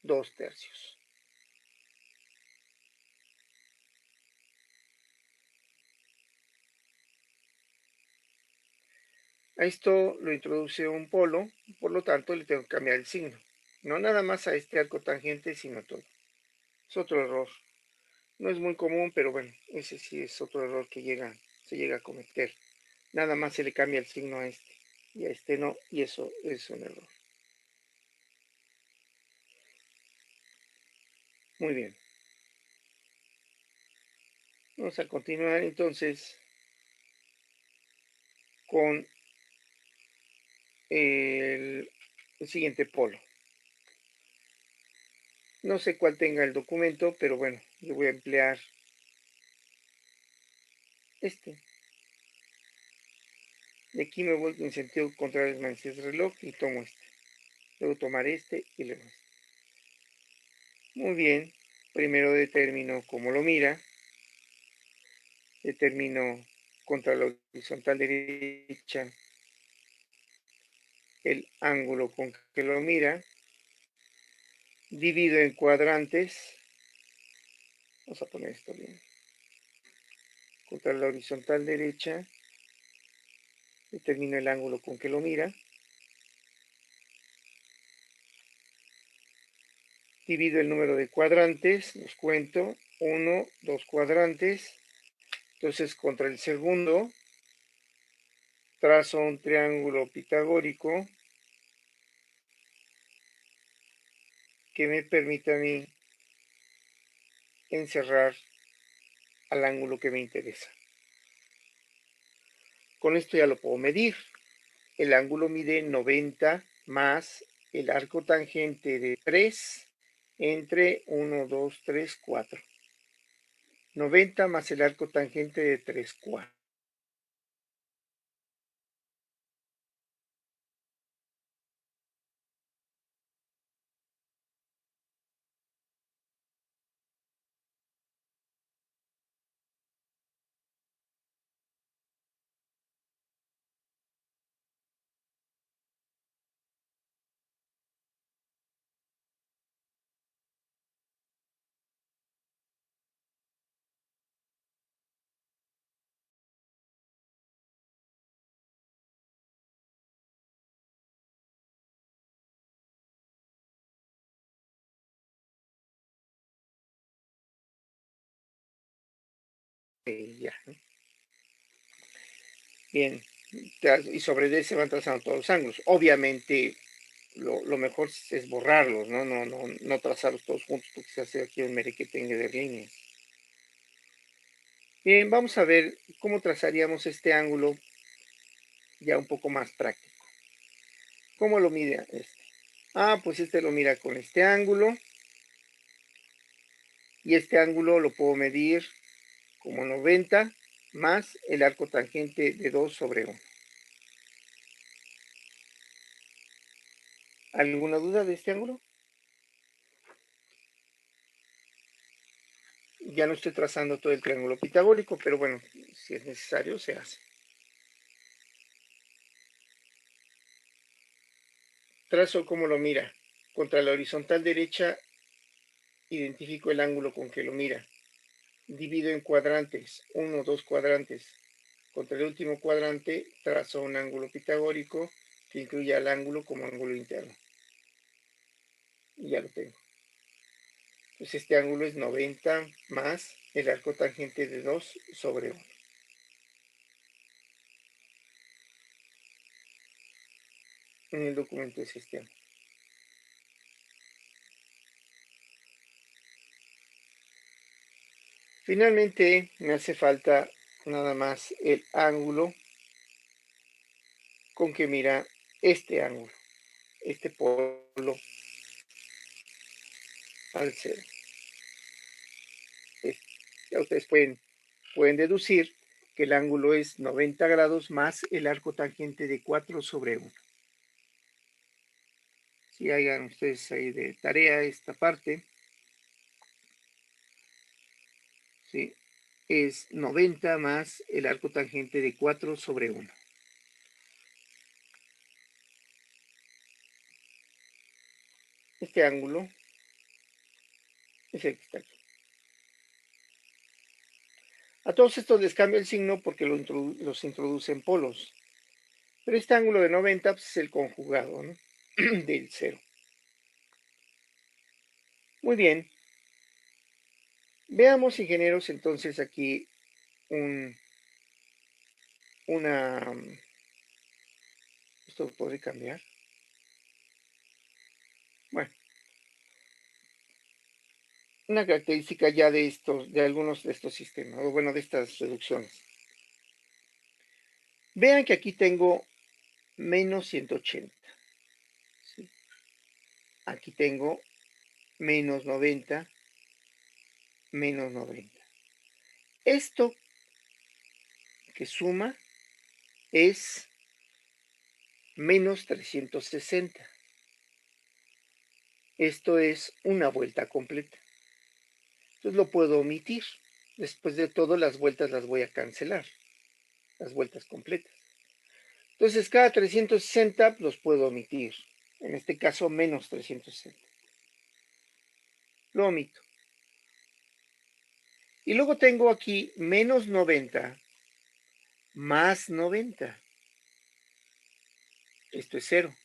2 tercios. A esto lo introduce un polo, por lo tanto le tengo que cambiar el signo. No nada más a este arco tangente, sino todo. Es otro error. No es muy común, pero bueno, ese sí es otro error que se llega a cometer. Nada más se le cambia el signo a este y a este no, y eso es un error. Muy bien. Vamos a continuar entonces con el siguiente polo. No sé cuál tenga el documento, pero bueno, yo voy a emplear este. De aquí me voy en sentido contrario al manecillas de reloj y tomo este. Luego tomar este y luego este. Muy bien. Primero determino cómo lo mira. Determino contra la horizontal derecha el ángulo con que lo mira. Divido en cuadrantes. Vamos a poner esto bien. Contra la horizontal derecha determino el ángulo con que lo mira. Divido el número de cuadrantes, los cuento, 1, 2 cuadrantes. Entonces, contra el segundo, trazo un triángulo pitagórico que me permita a mí encerrar al ángulo que me interesa. Con esto ya lo puedo medir. El ángulo mide 90 más el arco tangente de 3 entre 1, 2, 3, 4. 90 más el arco tangente de 3, 4. y ya, ¿no? Bien, y sobre D se van trazando todos los ángulos. Obviamente, lo mejor es borrarlos, ¿no? No trazarlos todos juntos porque se hace aquí un merequetengue de líneas. Bien, vamos a ver cómo trazaríamos este ángulo ya un poco más práctico. ¿Cómo lo mide este? Pues este lo mira con este ángulo. Y este ángulo lo puedo medir como 90 más el arco tangente de 2 sobre 1. ¿Alguna duda de este ángulo? Ya no estoy trazando todo el triángulo pitagórico, pero bueno, si es necesario se hace. Trazo como lo mira. Contra la horizontal derecha identifico el ángulo con que lo mira. Divido en cuadrantes, 1, 2 cuadrantes. Contra el último cuadrante trazo un ángulo pitagórico que incluya el ángulo como ángulo interno. Y ya lo tengo. Pues este ángulo es 90 más el arco tangente de 2 sobre 1. En el documento es este ángulo. Finalmente me hace falta nada más el ángulo con que mira este ángulo, este polo al cero. Ya ustedes pueden deducir que el ángulo es 90 grados más el arco tangente de 4 sobre 1. Si hagan ustedes ahí de tarea esta parte, ¿sí? Es 90 más el arco tangente de 4 sobre 1. Este ángulo es el que está aquí. A todos estos les cambio el signo porque los introduce en polos. Pero este ángulo de 90 pues, es el conjugado, ¿no? del 0. Muy bien. Veamos, ingenieros, entonces aquí esto lo podré cambiar. Bueno, una característica ya de algunos de estos sistemas, o bueno, de estas reducciones. Vean que aquí tengo menos 180. ¿Sí? Aquí tengo menos 90, menos 90. Esto que suma es menos 360. Esto es una vuelta completa. Entonces lo puedo omitir. Después de todo, las vueltas las voy a cancelar. Las vueltas completas. Entonces, cada 360 los puedo omitir. En este caso, menos 360. Lo omito. Y luego tengo aquí menos 90 más 90. Esto es 0.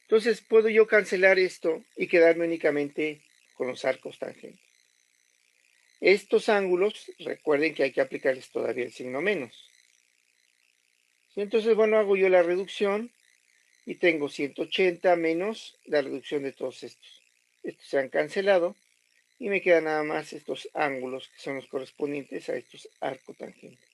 Entonces, puedo yo cancelar esto y quedarme únicamente con los arcos tangentes. Estos ángulos, recuerden que hay que aplicarles todavía el signo menos. Entonces, bueno, hago yo la reducción y tengo 180 menos la reducción de todos estos. Estos se han cancelado y me quedan nada más estos ángulos que son los correspondientes a estos arcos tangentes.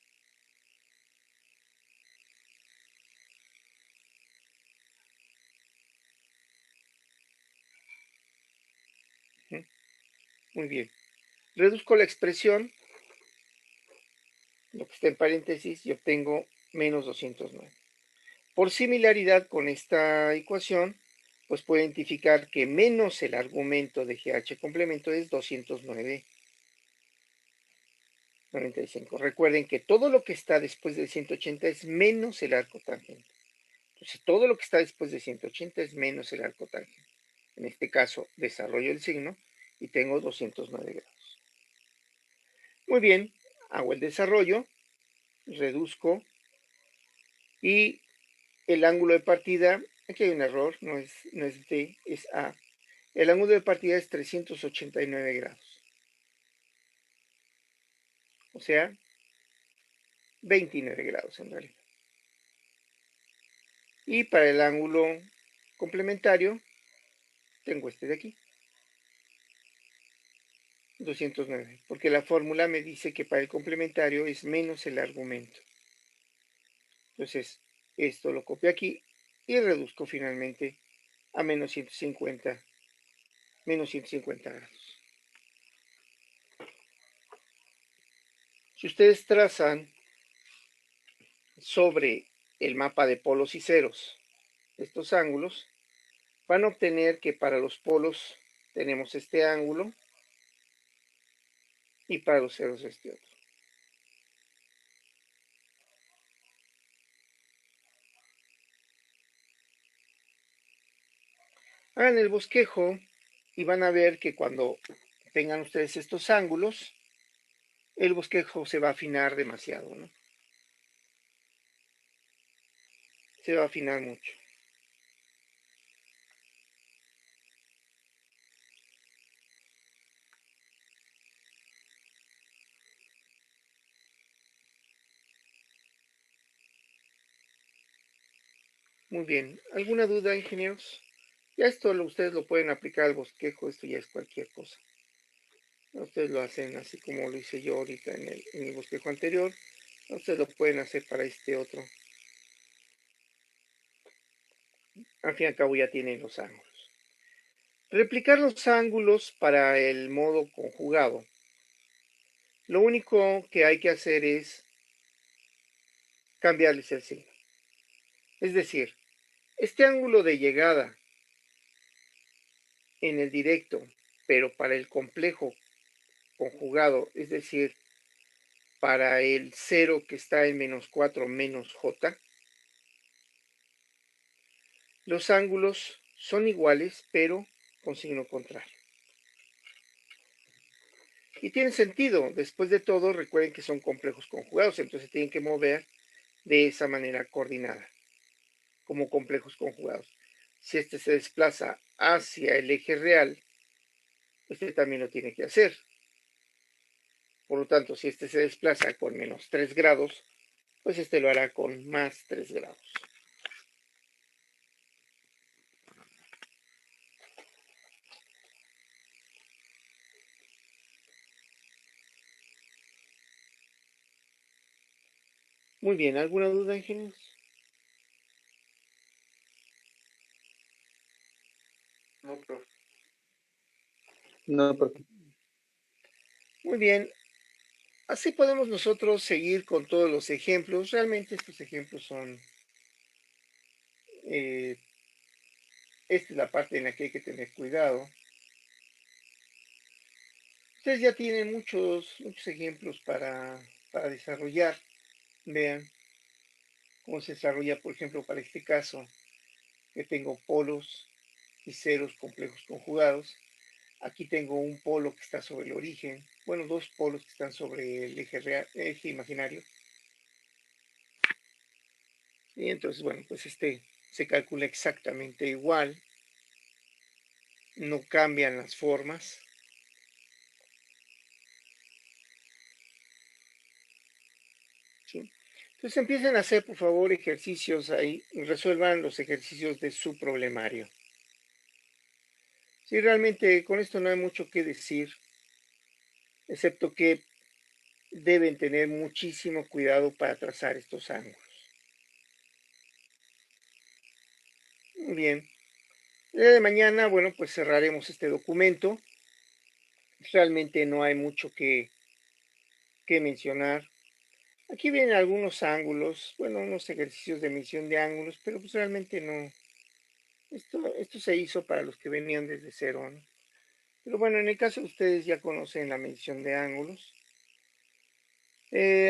Muy bien. Reduzco la expresión, lo que está en paréntesis, y obtengo menos 209. Por similaridad con esta ecuación, pues puedo identificar que menos el argumento de GH complemento es 209,95. Recuerden que todo lo que está después del 180 es menos el arco tangente. Entonces, todo lo que está después de 180 es menos el arco tangente. En este caso, desarrollo el signo y tengo 209 grados. Muy bien, hago el desarrollo, reduzco y el ángulo de partida, aquí hay un error, no es D, es A. El ángulo de partida es 389 grados. o sea, 29 grados en realidad. Y para el ángulo complementario, tengo este de aquí, 209, porque la fórmula me dice que para el complementario es menos el argumento. Entonces, esto lo copio aquí y reduzco finalmente a menos 150 grados. Si ustedes trazan sobre el mapa de polos y ceros estos ángulos, van a obtener que para los polos tenemos este ángulo y para los ceros este otro. Hagan el bosquejo y van a ver que cuando tengan ustedes estos ángulos, el bosquejo se va a afinar demasiado, ¿no? Se va a afinar mucho. Muy bien. ¿Alguna duda, ingenieros? Ya esto ustedes lo pueden aplicar al bosquejo, esto ya es cualquier cosa. Ustedes lo hacen así como lo hice yo ahorita en el bosquejo anterior. Ustedes lo pueden hacer para este otro. Al fin y al cabo ya tienen los ángulos. Replicar los ángulos para el modo conjugado. Lo único que hay que hacer es cambiarles el signo. Es decir, este ángulo de llegada en el directo, pero para el complejo conjugado, es decir, para el 0 que está en menos 4 menos j, los ángulos son iguales, pero con signo contrario. Y tiene sentido, después de todo, recuerden que son complejos conjugados, entonces tienen que mover de esa manera coordinada, como complejos conjugados. Si este se desplaza hacia el eje real, este también lo tiene que hacer. Por lo tanto, si este se desplaza con menos 3 grados, pues este lo hará con más 3 grados. Muy bien, ¿alguna duda, ingenieros? No, profe. No, profe. Muy bien, así podemos nosotros seguir con todos los ejemplos. Realmente estos ejemplos son... esta es la parte en la que hay que tener cuidado. Ustedes ya tienen muchos ejemplos para desarrollar. Vean cómo se desarrolla, por ejemplo, para este caso, que tengo polos y ceros complejos conjugados. Aquí tengo un polo que está sobre el origen. Bueno, dos polos que están sobre el eje real, eje imaginario. Y entonces, bueno, pues este se calcula exactamente igual. No cambian las formas. ¿Sí? Entonces empiecen a hacer, por favor, ejercicios ahí. Resuelvan los ejercicios de su problemario. Sí, realmente con esto no hay mucho que decir, excepto que deben tener muchísimo cuidado para trazar estos ángulos. Bien, el día de mañana, bueno, pues cerraremos este documento. Realmente no hay mucho que mencionar. Aquí vienen algunos ángulos, bueno, unos ejercicios de medición de ángulos, pero pues realmente no. Esto se hizo para los que venían desde cero, ¿no? Pero bueno, en el caso de ustedes ya conocen la medición de ángulos.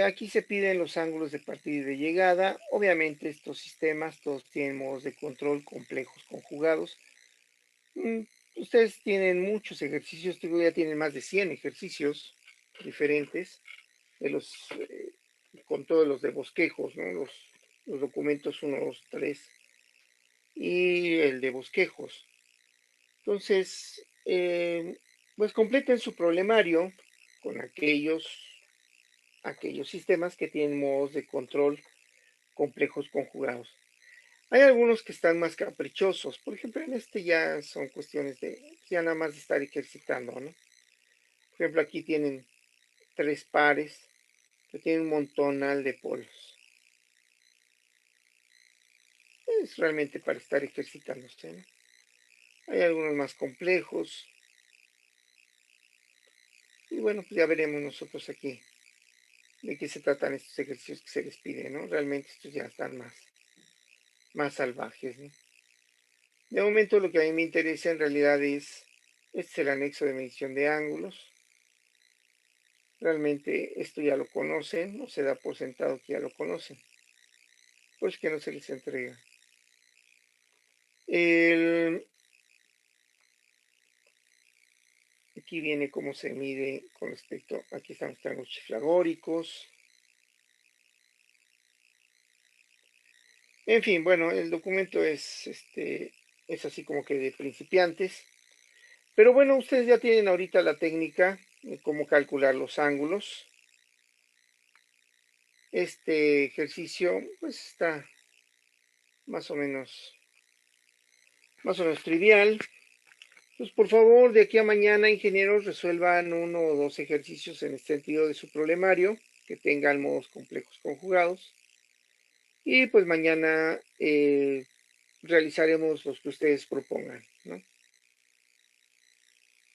Aquí se piden los ángulos de partida y de llegada. Obviamente estos sistemas todos tienen modos de control complejos conjugados. Ustedes tienen muchos ejercicios, ya tienen más de 100 ejercicios diferentes de con todos los de bosquejos, ¿no? Los documentos 1, 2, 3 y el de bosquejos. Entonces, pues completen su problemario con aquellos aquellos sistemas que tienen modos de control complejos conjugados. Hay algunos que están más caprichosos, por ejemplo, en este ya son cuestiones de ya nada más de estar ejercitando, ¿no? Por ejemplo, aquí tienen 3 pares que tienen un montonal de polos. Es realmente para estar ejercitándose, ¿no? Hay algunos más complejos. Y bueno, pues ya veremos nosotros aquí de qué se tratan estos ejercicios que se les pide, ¿no? Realmente estos ya están más salvajes, ¿no? De momento lo que a mí me interesa en realidad es, este es el anexo de medición de ángulos. Realmente esto ya lo conocen, no se da por sentado que ya lo conocen, pues que no se les entrega. Aquí viene cómo se mide con respecto, aquí están los triángulos chiflagóricos. En fin, bueno, el documento es así como que de principiantes. Pero bueno, ustedes ya tienen ahorita la técnica de cómo calcular los ángulos. Este ejercicio pues está más o menos, trivial. Pues por favor, de aquí a mañana, ingenieros, resuelvan 1 o 2 ejercicios en este sentido de su problemario, que tengan modos complejos conjugados. Y pues mañana realizaremos los que ustedes propongan, ¿no?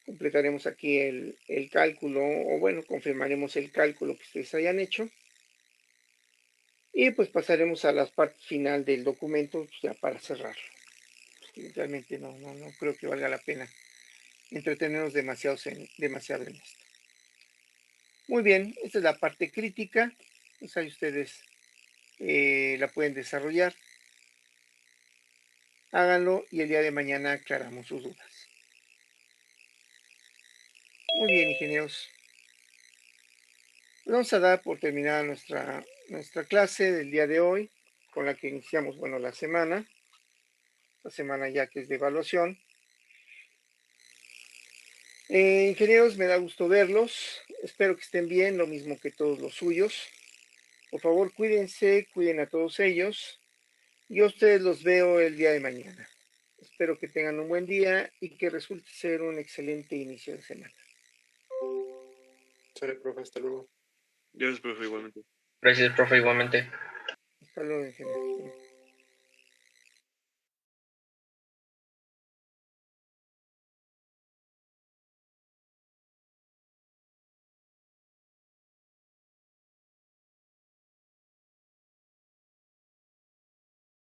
Completaremos aquí el cálculo, o bueno, confirmaremos el cálculo que ustedes hayan hecho. Y pues pasaremos a la parte final del documento pues, ya para cerrarlo. Realmente no creo que valga la pena entretenernos demasiado en esto. Muy bien, esta es la parte crítica, pues ahí ustedes la pueden desarrollar. Háganlo y el día de mañana aclaramos sus dudas. Muy bien, ingenieros. Vamos a dar por terminada nuestra clase del día de hoy, con la que iniciamos, bueno, la semana ya que es de evaluación. Ingenieros, me da gusto verlos. Espero que estén bien, lo mismo que todos los suyos. Por favor, cuídense, cuiden a todos ellos. Yo a ustedes los veo el día de mañana. Espero que tengan un buen día y que resulte ser un excelente inicio de semana. Sale, profe, hasta luego. Gracias, profe, igualmente. Gracias, profe, igualmente. Hasta luego, ingeniero.